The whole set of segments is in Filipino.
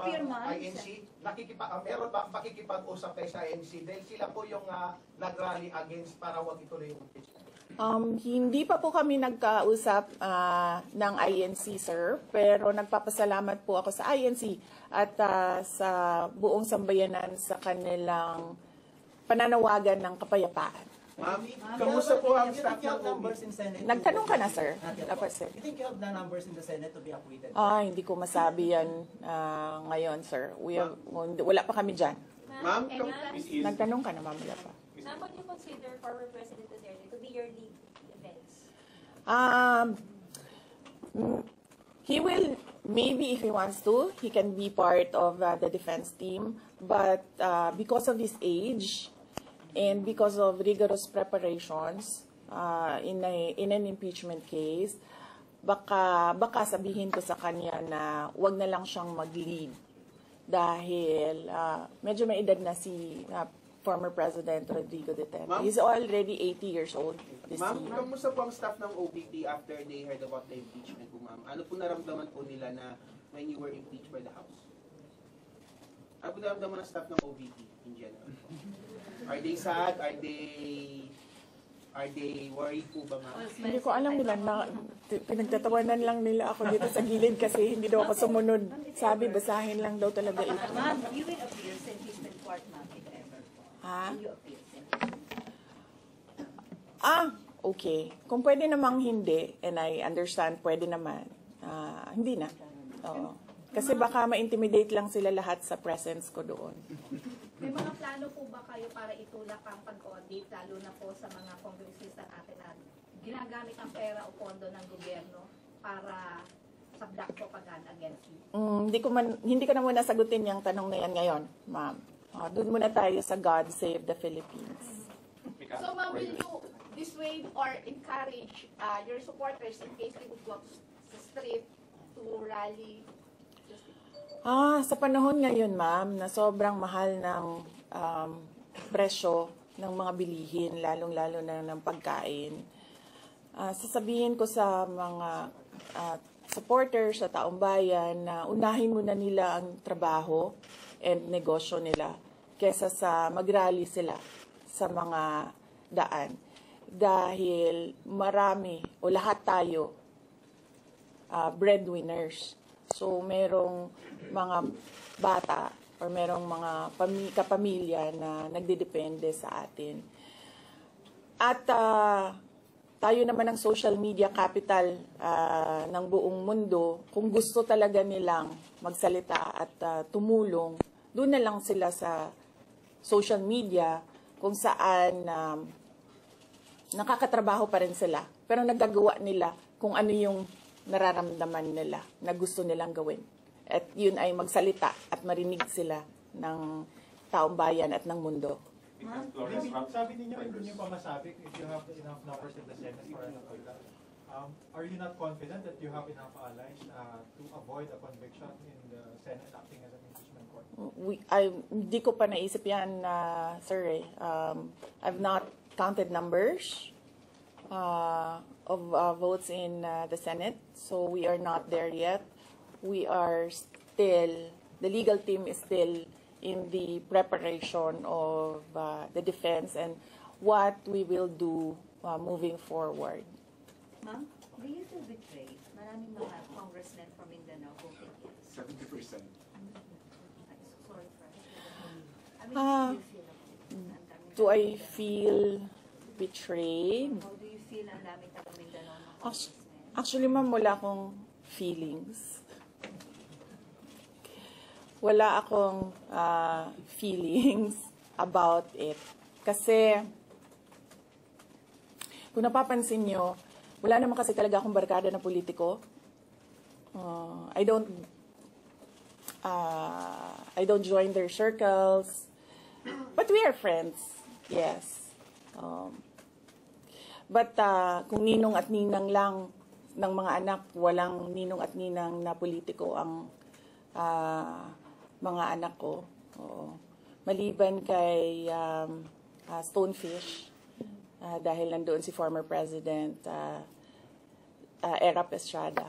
INC? Meron ba pakikipag-usap kayo sa INC? Dahil sila po yung nag-rally against para wag ituloy yung impeachment. Hindi pa po kami nagkausap ng INC, sir. Pero nagpapasalamat po ako sa INC at sa buong sambayanan sa kanilang pananawagan ng kapayapaan. Ma'am, kamusta po ang staff ng numbers in Senate? Nagtanong ka na, sir? Dapat, sir. You think you have the numbers in the Senate to be acquitted? Hindi ko masabi yan ngayon, sir. Wala pa kami dyan. Ma'am, Nagtanong ka na, ma'am. Wala pa. Ma'am, would you consider former President Duterte to be your lead defense? He will, maybe if he wants to, he can be part of the defense team. But because of his age and because of rigorous preparations in an impeachment case, baka sabihin ko sa kanya na wag na lang siyang mag-lead dahil medyo may edad na si former President Rodrigo Duterte. He's already 80 years old this year. Ma'am, kamusta po ang staff ng OPP after they heard about the impeachment po, ma'am? Ano po naramdaman po nila na when you were impeached by the House? Ano po naramdaman ng staff ng OPP in general? Are they sad? Are they worried po ba, ma'am? Hindi ko alam nila. Pinagtatawanan lang nila ako dito sa gilid kasi hindi daw ako sumunod. Sabi, basahin lang daw talaga ito. Ma'am, you will appear sa impeachment court, ma'am, if ever. Will you appear sa okay. Kung pwede namang hindi, and I understand, pwede naman. Hindi na. Kasi baka ma-intimidate lang sila lahat sa presence ko doon. May mga plano po ba kayo para itulak ang pag-audit, lalo na po sa mga kongresista natin na ginagamit ang pera o pondo ng gobyerno para sa black propaganda against you? Hindi ko na muna sagutin yung tanong na yan ngayon, ma'am. Doon muna tayo sa God Save the Philippines. So, ma'am, will you dissuade or encourage your supporters in case they would go sa street to rally? Sa panahon ngayon, ma'am, na sobrang mahal ng presyo ng mga bilihin, lalong-lalo na ng pagkain, sasabihin ko sa mga supporters sa taong bayan na unahin muna nila ang trabaho and negosyo nila kesa sa mag-rally sila sa mga daan. Dahil marami o lahat tayo breadwinners. So, merong mga bata or merong mga kapamilya na nagdidepende sa atin. At tayo naman ang social media capital ng buong mundo. Kung gusto talaga nilang magsalita at tumulong, doon na lang sila sa social media kung saan nakakatrabaho pa rin sila. Pero nagagawa nila kung ano yung nararamdaman nila na gusto nilang gawin. At yun ay magsalita at marinig sila ng taong bayan at ng mundo. Sabi ninyo, hindi nyo pa masabi if you have enough numbers in the Senate for an acquittal. Are you not confident that you have enough allies to avoid a conviction in the Senate acting as an impeachment court? Hindi ko pa naisip yan, sir. I've not counted numbers of votes in the Senate, so we are not there yet. We are still, the legal team is still in the preparation of the defense and what we will do moving forward. Ma'am, do you feel betrayed? Maraming mga congressmen from Mindanao voted yes. 70%. Sorry for that. Do I feel betrayed? How do you feel ang dami taga Mindanao ng congressmen? Actually, ma'am, wala akong feelings. Wala akong feelings about it. Kasi, kung napapansin nyo, wala naman kasi talaga akong barkada na politiko. I don't join their circles. But we are friends. Yes. But kung ninong at ninang lang ng mga anak, walang ninong at ninang na politiko ang mga anak ko. Oo. Maliban kay Stonefish, dahil nandoon si former President Erap Estrada.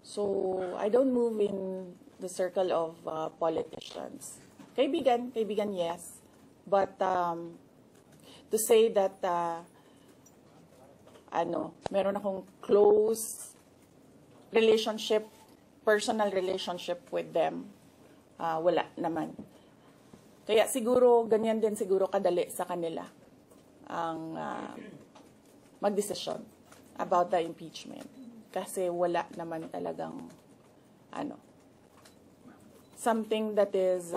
So, I don't move in the circle of politicians. Kaibigan, yes. But to say that meron akong close relationship, personal relationship with them, wala naman. Kaya siguro, ganyan din siguro kadali sa kanila ang magdesisyon about the impeachment. Kasi wala naman talagang something that is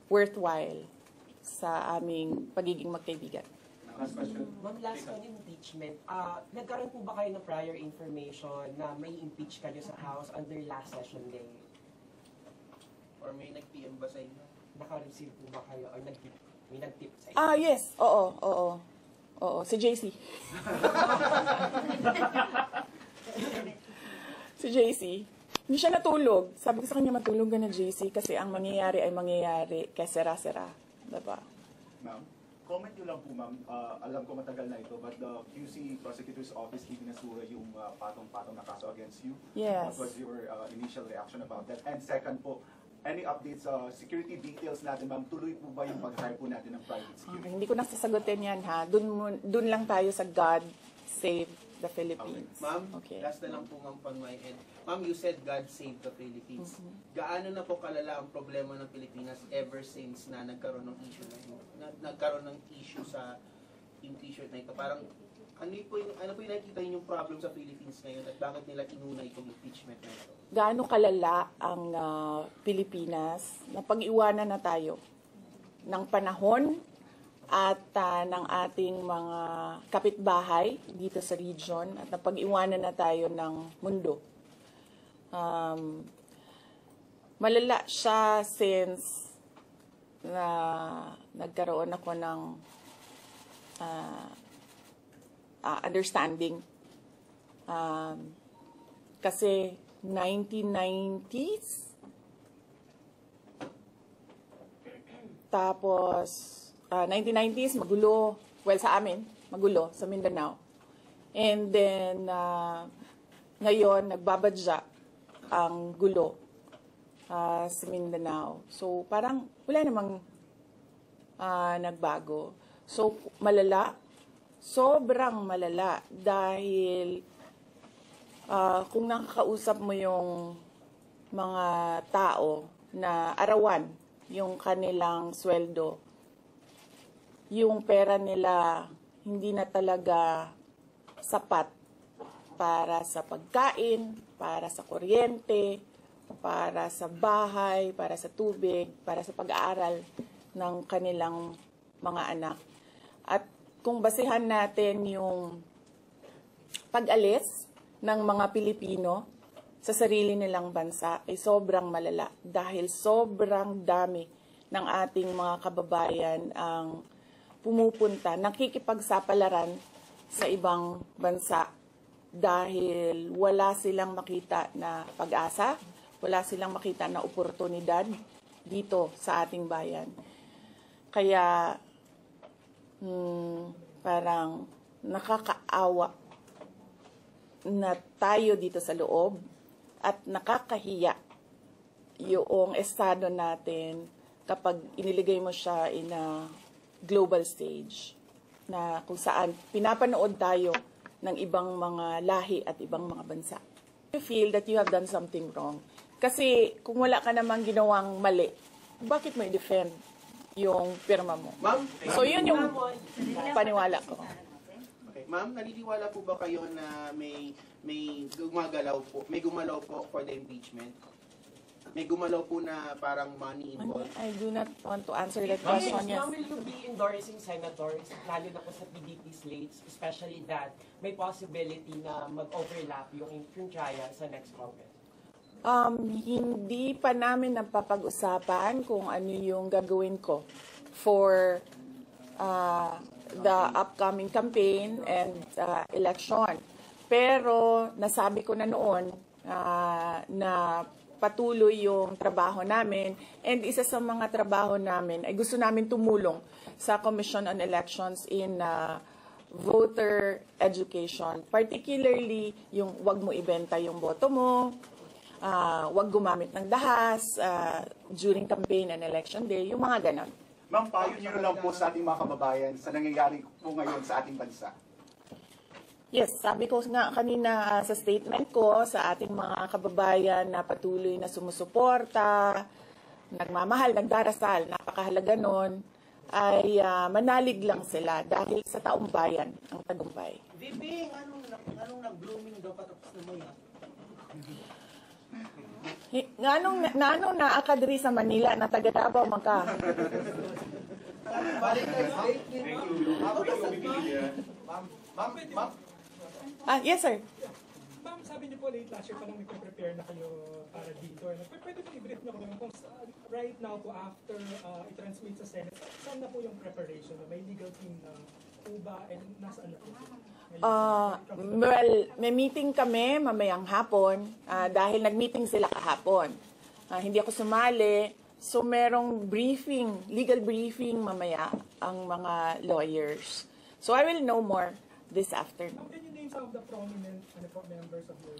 worthwhile sa aming pagiging magkaibigan. Last question. Ma'am, last on impeachment. Nagkaroon po ba kayo ng prior information na may impeach kayo sa House under last session day? Or may nag-PM ba sa inyo? Naka-receive po ba kayo or may nag-tip sa inyo? Yes. Oo. Si JC. Si JC. Hindi siya natulog. Sabi ko sa kanya, matulog ka na, JC, kasi ang mangyayari ay mangyayari kaya sera-sera. Diba? Ma'am, comment nyo lang po, ma'am. Alam ko matagal na ito, but the QC Prosecutor's Office ibinasura yung patong-patong na kaso against you. Yes. What was your initial reaction about that? And second po, any updates sa security details natin, ma'am? Tuloy po ba yung pag-hire po natin ng private security? Hindi ko na sasagutin yan, ha? Dun lang tayo sa God Save the Philippines. Okay. Ma'am, Okay. last na lang po ma'am on my end. Ma'am, you said God save the Philippines. Gaano na po kalala ang problema ng Pilipinas ever since na nagkaroon ng issue sa impeachment na ito? Parang ano po yung nakikita yung problem sa Philippines ngayon at bakit nila inuna itong impeachment na ito? Gaano kalala ang Pilipinas na pag-iwanan na tayo ng panahon at ng ating mga kapitbahay dito sa region at napag-iwanan na tayo ng mundo. Malala siya since na nagkaroon ako ng understanding. Kasi 1990s, tapos 1990s, magulo. Well, sa amin, magulo, sa Mindanao. And then, ngayon, nagbabadya ang gulo sa Mindanao. So, parang wala namang nagbago. So, malala. Sobrang malala. Dahil kung nakakausap mo yung mga tao na arawan yung kanilang sweldo, yung pera nila hindi na talaga sapat para sa pagkain, para sa kuryente, para sa bahay, para sa tubig, para sa pag-aaral ng kanilang mga anak. At kung basehan natin yung pag-alis ng mga Pilipino sa sarili nilang bansa ay sobrang malala dahil sobrang dami ng ating mga kababayan ang pumupunta, nakikipagsapalaran sa ibang bansa dahil wala silang makita na pag-asa, wala silang makita na oportunidad dito sa ating bayan. Kaya parang nakakaawa na tayo dito sa loob at nakakahiya yung estado natin kapag iniligay mo siya in a global stage na kung saan pinapanood tayo ng ibang mga lahi at ibang mga bansa. You feel that you have done something wrong. Kasi kung wala ka namang ginawang mali, bakit mo i-defend yung pirma mo? Ma'am, So yun yung paniwala ko. okay. Ma'am, naniniwala po ba kayo na may gumalaw po for the impeachment? May gumalaw po na parang money involved? I do not want to answer that question. Yes. Will you be endorsing senators, lalo na po sa PDP slates, especially that may possibility na mag-overlap yung trial sa next Congress? Hindi pa namin napapag-usapan kung ano yung gagawin ko for the upcoming campaign and election. Pero nasabi ko na noon na patuloy yung trabaho namin, and isa sa mga trabaho namin ay gusto namin tumulong sa Commission on Elections in voter education, particularly yung wag mo ibenta yung boto mo, wag gumamit ng dahas during campaign and election day, yung mga ganon. Ma'am, payo niyo lang po sa ating mga kababayan sa nangyayari po ngayon sa ating bansa. Yes, sabi ko nga kanina sa statement ko sa ating mga kababayan na patuloy na sumusuporta, nagmamahal, nagdarasal, napakahalaga nun, ay manalig lang sila dahil sa taong bayan ang tagumpay. Bibing, anong nag-blooming daw patapos na mo yan? Nanong naaka diri sa Manila na taga Davao man ka. Yes sir. Ma'am, sabi niyo po late last year pa lang prepare na kayo para dito. Pwede po i-brief niyo kung right now po after i-transmit sa Senate, saan na po yung preparation? May legal team na po ba and nasaan na po? Well, may meeting kami mamayang hapon dahil nag-meeting sila kahapon. Hindi ako sumali. So merong briefing, legal briefing mamaya ang mga lawyers. So I will know more this afternoon. Can you name some of the prominent members of your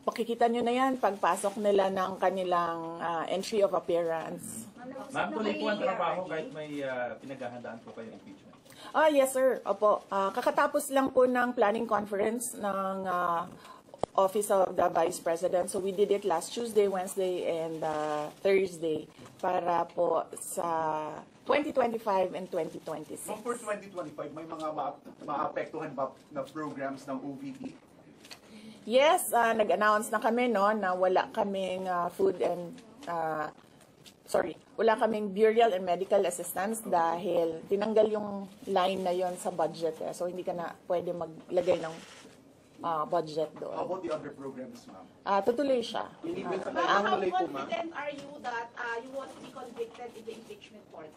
Pakikita nyo na yan pagpasok nila ng kanilang entry of appearance. Ma'am, tuloy po ang trabaho kahit may pinaghahandaan po kayo impeachment. Yes sir. Opo. Kakatapos lang po ng planning conference ng Office of the Vice President. So we did it last Tuesday, Wednesday, and Thursday para po sa 2025 and 2026. Ma'am, for 2025, may mga maapektuhan ba na programs ng OVP? Yes, nag-announce na kami no na wala kaming wala kaming burial and medical assistance dahil tinanggal yung line na yon sa budget. So hindi ka na pwede maglagay ng budget doon. How about the other programs, ma'am? Tutuloy siya. How confident are you that you won't be convicted in the impeachment court?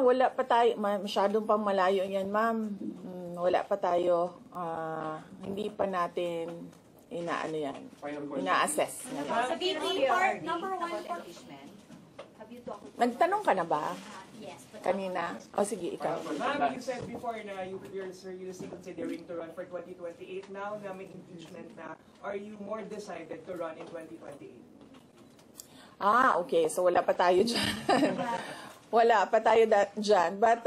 Wala pa tayo. Masyadong pang malayo yan, ma'am. Wala pa tayo. Hindi pa natin ina-assess. Sa BP part, number 1 for impeachment. Have you talked to Nagtanong ka na ba? Yes. Kanina? Sige, ikaw. Ma'am, you said before na you're seriously considering to run for 2028. Now na may impeachment na, are you more decided to run in 2028? Okay. So wala pa tayo dyan. Wala pa tayo dyan. But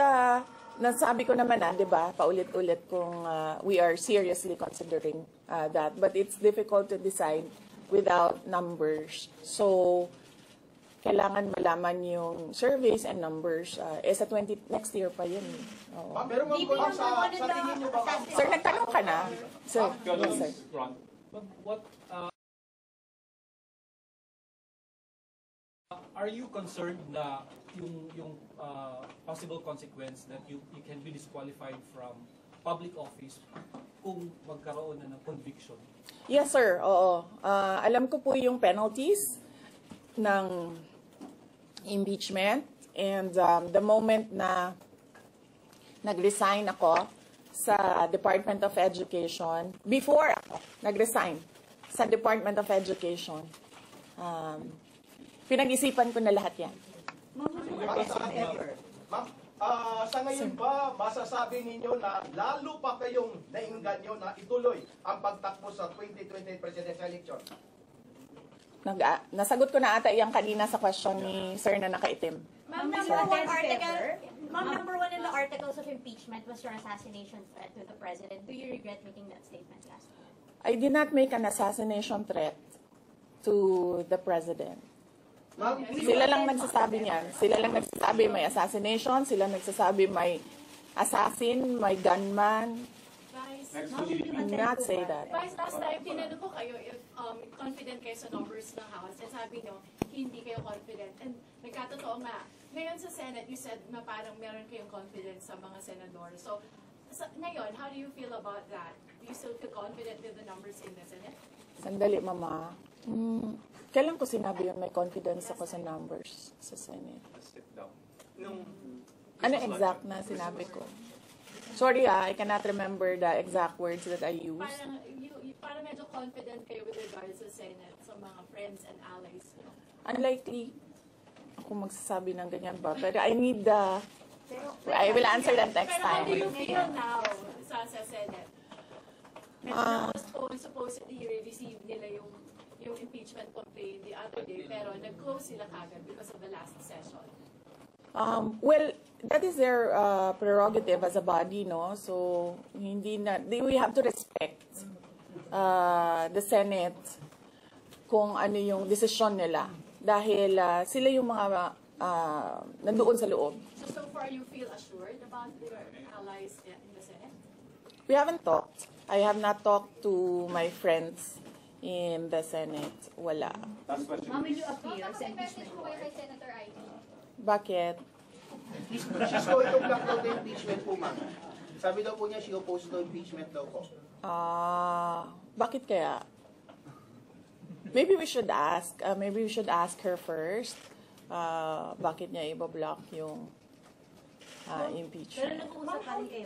nasabi ko naman di ba, paulit-ulit kung we are seriously considering that. But it's difficult to decide without numbers. So kailangan malaman yung surveys and numbers. Sa next year pa yun. Ma'am, pero ma'am, sa tingin niyo ba, ma'am? Sir, nagtanong ka na? Sir, yes, sir. What are you concerned na yung possible consequence that you can be disqualified from public office kung magkaroon na ng conviction? Yes, sir. Oo. Alam ko po yung penalties ng impeachment, and the moment na nag-resign ako sa Department of Education, before ako nag-resign sa Department of Education, pinag-isipan ko na lahat yan. Ma'am, sa ngayon ba, masasabi ninyo na lalo pa kayong nainganyo na ituloy ang pagtakbo sa 2028 presidential election? Nasagot ko na ata yung kanina sa question ni Sir na nakaitim. Ma'am, number one in the articles of impeachment was your assassination threat to the president. Do you regret making that statement last week? I did not make an assassination threat to the president. Sila lang nagsasabi niyan. Sila lang nagsasabi may assassination. Sila nagsasabi may assassin, may gunman. Do not say that. Vice, last time, tinanong ko kayo if confident kayo sa numbers ng House. And sabi nyo, hindi kayo confident. And nagkatotoo nga. Ngayon sa Senate, you said na parang meron kayong confidence sa mga senador. So, ngayon, how do you feel about that? Do you still feel confident with the numbers in the Senate? Sandali, Mama. Kailan ko sinabi yun may confidence ako sa numbers sa Senate? Ano exact na sinabi ko? Sorry I cannot remember the exact words that I used. Parang medyo confident kayo with regards sa Senate, sa mga friends and allies. Unlikely ako magsasabi ng ganyan ba? But I need I will answer that next Pero how time. do you feel now sa Senate? Supposedly, you receive nila yung other day, pero nag-close sila kagad because of the last session. Well, that is their prerogative as a body, no? So, we have to respect the Senate kung ano yung desisyon nila. Dahil sila yung mga nandoon sa loob. So far you feel assured about your allies in the Senate? We haven't talked. I have not talked to my friends in the Senate. Wala. Last question. Ma'am, will you appear Ma'am, sa message impeachment po kayo court? kay Senator Ivy. Bakit? She's going to block daw the impeachment po, ma'am. Sabi daw po niya, she opposed to impeachment daw po. Bakit kaya? Maybe we should ask. Maybe we should ask her first. Bakit niya i-block yung impeachment?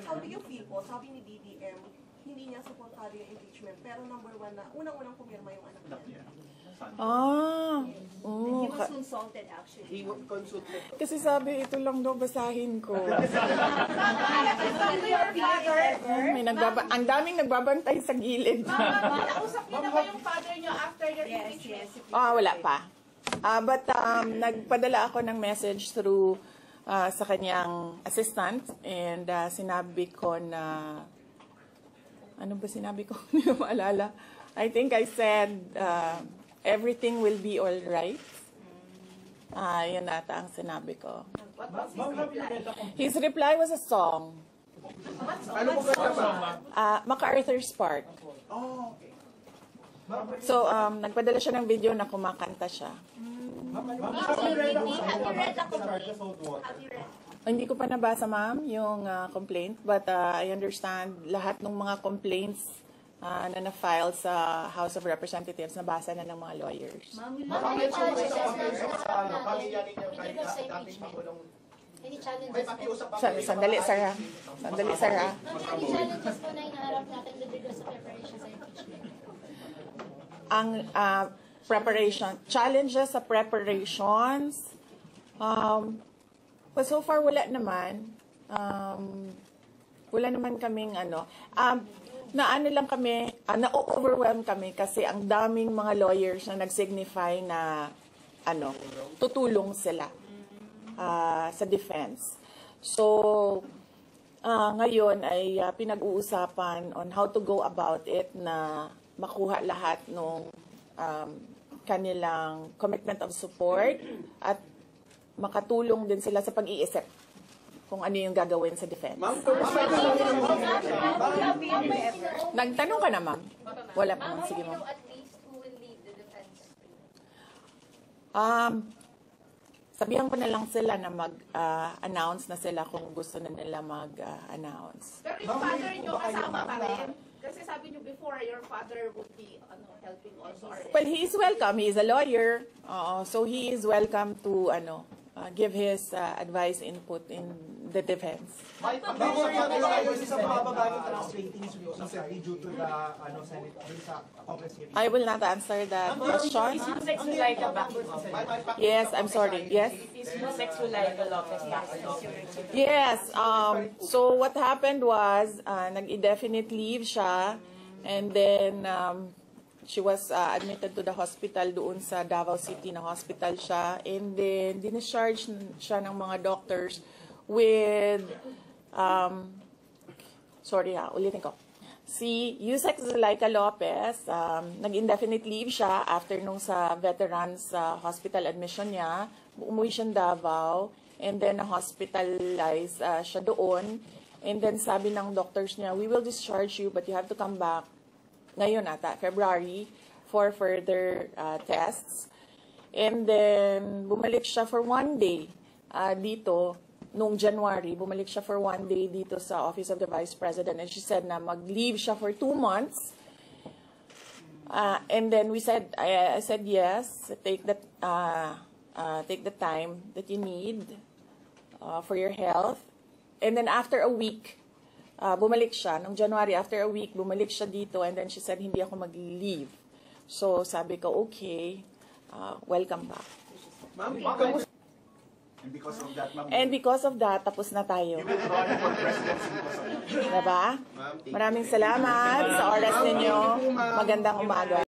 How do you feel po? Sabi ni BBM, hindi niya supportado yung impeachment. Pero number one na, unang-unang pumirma yung anak niya. He was consulted actually. He consulted. Kasi sabi, ito lang daw basahin ko. Ang daming nagbabantay sa gilid. Nausap niyo na ba yung father niyo after your impeachment? Wala pa. But nagpadala ako ng message through sa kanyang assistant and sinabi ko na, ano ba sinabi ko? Hindi ko maalala. I think I said, everything will be all right. Yun ata ang sinabi ko. What was his reply? His reply was a song. Ano po ba? MacArthur's Park. Oh, okay. So, nagpadala siya ng video na kumakanta siya. Hindi ko pa nabasa, ma'am, yung complaint. But I understand lahat ng mga complaints na na-file sa House of Representatives, nabasa na ng mga lawyers. Any challenges? Sandali, Sarah. Sandali, Sarah. Any challenges po na inaharap natin with regards sa preparation sa impeachment? Ang challenges sa preparations, but so far wala naman. Wala naman kaming na-overwhelm kami kasi ang daming mga lawyers na nag-signify na tutulong sila sa defense. So, ngayon ay pinag-uusapan on how to go about it na makuha lahat ng kanilang commitment of support at makatulong din sila sa pag-iisip kung ano yung gagawin sa defense. Nagtanong ka na, ma'am? Wala pa, ma'am. Sige, ma'am. At least who will lead the defense? Sabihan ko na lang sila na mag-announce na sila kung gusto na nila mag-announce. Pero yung father niyo kasama pa rin? Kasi sabi niyo before, your father would be helping also. Well, he is welcome. He is a lawyer. So he is welcome to give his advice, input in the defense. I will not answer that question. Yes, I'm sorry. Yes? Yes. So what happened was, nag-indefinite leave siya, and then she was admitted to the hospital doon sa Davao City na hospital siya, and then discharge siya ng mga doctors with ulitin ko. Si Yusek Zulaika Lopez, nag-indefinite leave siya after nung sa veterans hospital admission niya. Umuwi siya Davao, and then hospitalized siya doon. And then sabi ng doctors niya, we will discharge you but you have to come back ngayon ata, February, for further tests. And then bumalik siya for 1 day dito. Noong January, bumalik siya for 1 day dito sa Office of the Vice President, and she said na mag-leave siya for 2 months. And then I said yes, take the time that you need for your health. And then after a week, bumalik siya. Noong January, after a week, bumalik siya dito, and then she said, hindi ako mag-leave. So sabi ko, okay, welcome back. And because of that, tapos na tayo. Diba? Maraming salamat sa oras ninyo. Magandang umaga.